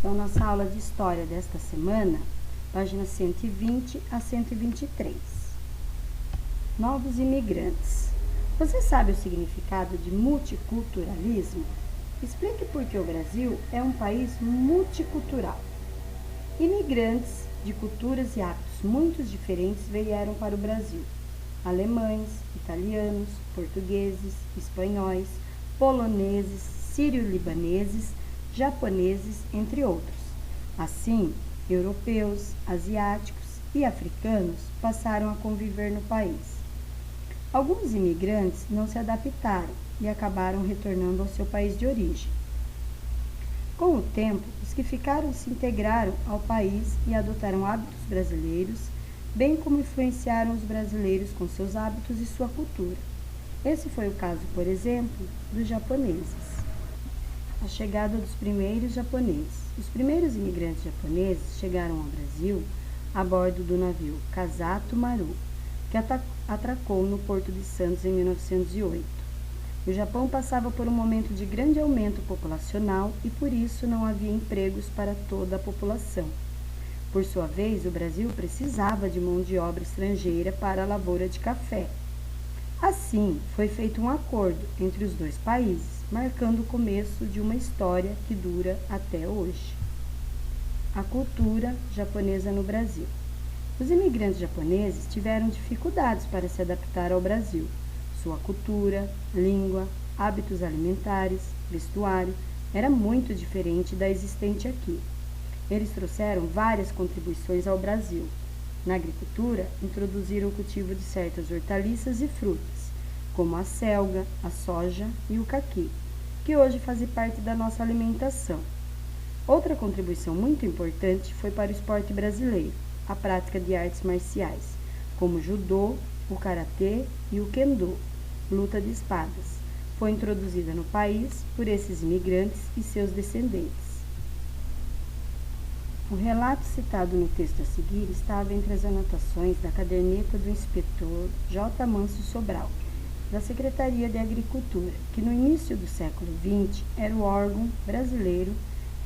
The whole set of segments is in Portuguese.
Então, nossa aula de história desta semana, páginas 120 a 123. Novos imigrantes. Você sabe o significado de multiculturalismo? Explique por que o Brasil é um país multicultural. Imigrantes de culturas e hábitos muito diferentes vieram para o Brasil. Alemães, italianos, portugueses, espanhóis, poloneses, sírio-libaneses, japoneses, entre outros. Assim, europeus, asiáticos e africanos passaram a conviver no país. Alguns imigrantes não se adaptaram e acabaram retornando ao seu país de origem. Com o tempo, os que ficaram se integraram ao país e adotaram hábitos brasileiros, bem como influenciaram os brasileiros com seus hábitos e sua cultura. Esse foi o caso, por exemplo, dos japoneses. A chegada dos primeiros japoneses. Os primeiros imigrantes japoneses chegaram ao Brasil a bordo do navio Kasato Maru, que atracou no Porto de Santos em 1908. O Japão passava por um momento de grande aumento populacional e por isso não havia empregos para toda a população. Por sua vez, o Brasil precisava de mão de obra estrangeira para a lavoura de café. Assim, foi feito um acordo entre os dois países, marcando o começo de uma história que dura até hoje. A cultura japonesa no Brasil. Os imigrantes japoneses tiveram dificuldades para se adaptar ao Brasil. Sua cultura, língua, hábitos alimentares, vestuário era muito diferente da existente aqui. Eles trouxeram várias contribuições ao Brasil. Na agricultura, introduziram o cultivo de certas hortaliças e frutas, como a selga, a soja e o caqui, que hoje fazem parte da nossa alimentação. Outra contribuição muito importante foi para o esporte brasileiro, a prática de artes marciais, como o judô, o karatê e o kendo, luta de espadas. Foi introduzida no país por esses imigrantes e seus descendentes. O relato citado no texto a seguir estava entre as anotações da caderneta do inspetor J. Manso Sobral, da Secretaria de Agricultura, que no início do século XX era o órgão brasileiro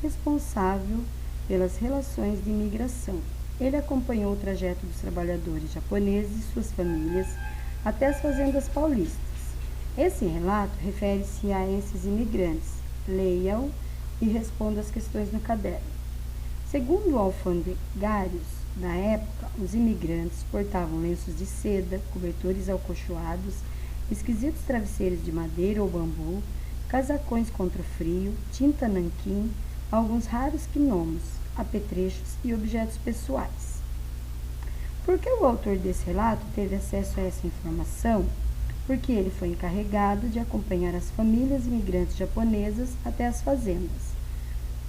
responsável pelas relações de imigração. Ele acompanhou o trajeto dos trabalhadores japoneses e suas famílias até as fazendas paulistas. Esse relato refere-se a esses imigrantes. Leia-o e responda as questões no caderno. Segundo alfandegários da época, os imigrantes portavam lenços de seda, cobertores alcochoados, esquisitos travesseiros de madeira ou bambu, casacões contra o frio, tinta nanquim, alguns raros quinômios, apetrechos e objetos pessoais. Por que o autor desse relato teve acesso a essa informação? Porque ele foi encarregado de acompanhar as famílias imigrantes japonesas até as fazendas.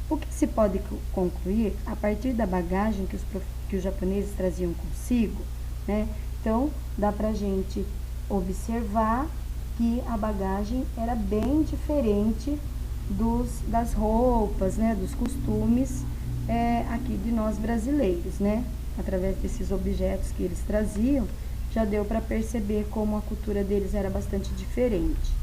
O que se pode concluir a partir da bagagem que os japoneses traziam consigo, né? Então, dá para a gente observar que a bagagem era bem diferente das roupas, né? Dos costumes aqui de nós brasileiros, né? Através desses objetos que eles traziam, já deu para perceber como a cultura deles era bastante diferente.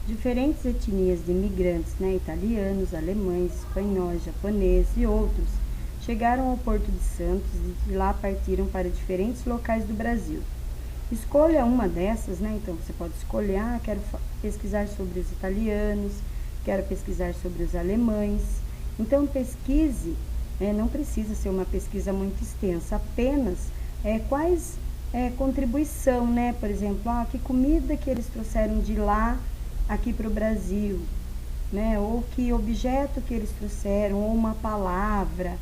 Diferentes etnias de imigrantes, né, italianos, alemães, espanhóis, japoneses e outros, chegaram ao Porto de Santos e de lá partiram para diferentes locais do Brasil. Escolha uma dessas, né, então você pode escolher, quero pesquisar sobre os italianos, quero pesquisar sobre os alemães. Então pesquise, não precisa ser uma pesquisa muito extensa, apenas quais contribuição, né, por exemplo, que comida que eles trouxeram de lá aqui para o Brasil, né? Ou que objeto que eles trouxeram, ou uma palavra,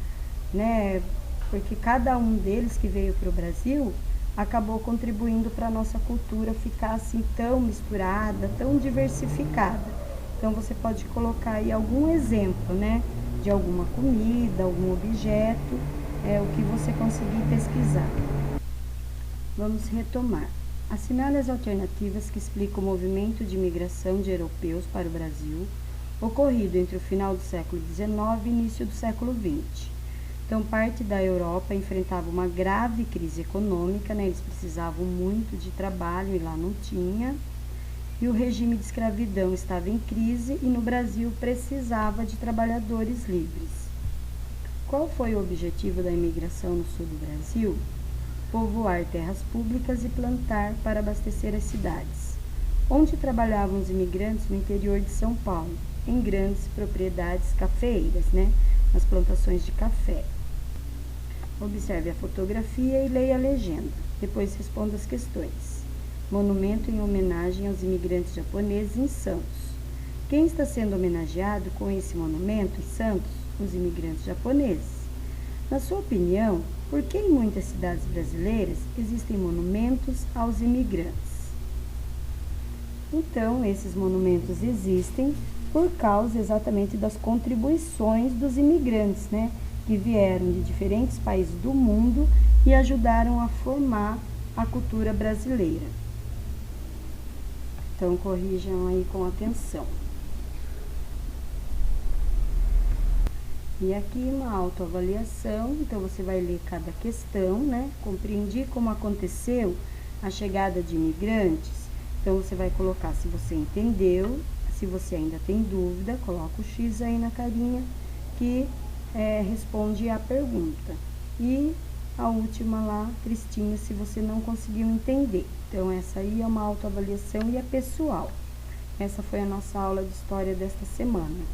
né? Porque cada um deles que veio para o Brasil acabou contribuindo para a nossa cultura ficar assim tão misturada, tão diversificada. Então você pode colocar aí algum exemplo, né? De alguma comida, algum objeto, o que você conseguir pesquisar. Vamos retomar. Assinale as alternativas que explicam o movimento de imigração de europeus para o Brasil, ocorrido entre o final do século XIX e início do século XX. Então, parte da Europa enfrentava uma grave crise econômica, né? Eles precisavam muito de trabalho e lá não tinha. e o regime de escravidão estava em crise e no Brasil precisava de trabalhadores livres. Qual foi o objetivo da imigração no sul do Brasil? Povoar terras públicas e plantar para abastecer as cidades. Onde trabalhavam os imigrantes? No interior de São Paulo, em grandes propriedades cafeeiras, nas plantações de café. Observe a fotografia e leia a legenda. Depois responda as questões. Monumento em homenagem aos imigrantes japoneses em Santos. Quem está sendo homenageado com esse monumento em Santos? Os imigrantes japoneses. Na sua opinião, por que em muitas cidades brasileiras existem monumentos aos imigrantes? Então, esses monumentos existem por causa exatamente das contribuições dos imigrantes, que vieram de diferentes países do mundo e ajudaram a formar a cultura brasileira. Então, corrijam aí com atenção. E aqui uma autoavaliação, então você vai ler cada questão, Compreendi como aconteceu a chegada de imigrantes. Então, você vai colocar se você entendeu, se você ainda tem dúvida, coloca o X aí na carinha que responde a pergunta. E a última lá, Cristina, se você não conseguiu entender. Então, essa aí é uma autoavaliação e é pessoal. Essa foi a nossa aula de história desta semana.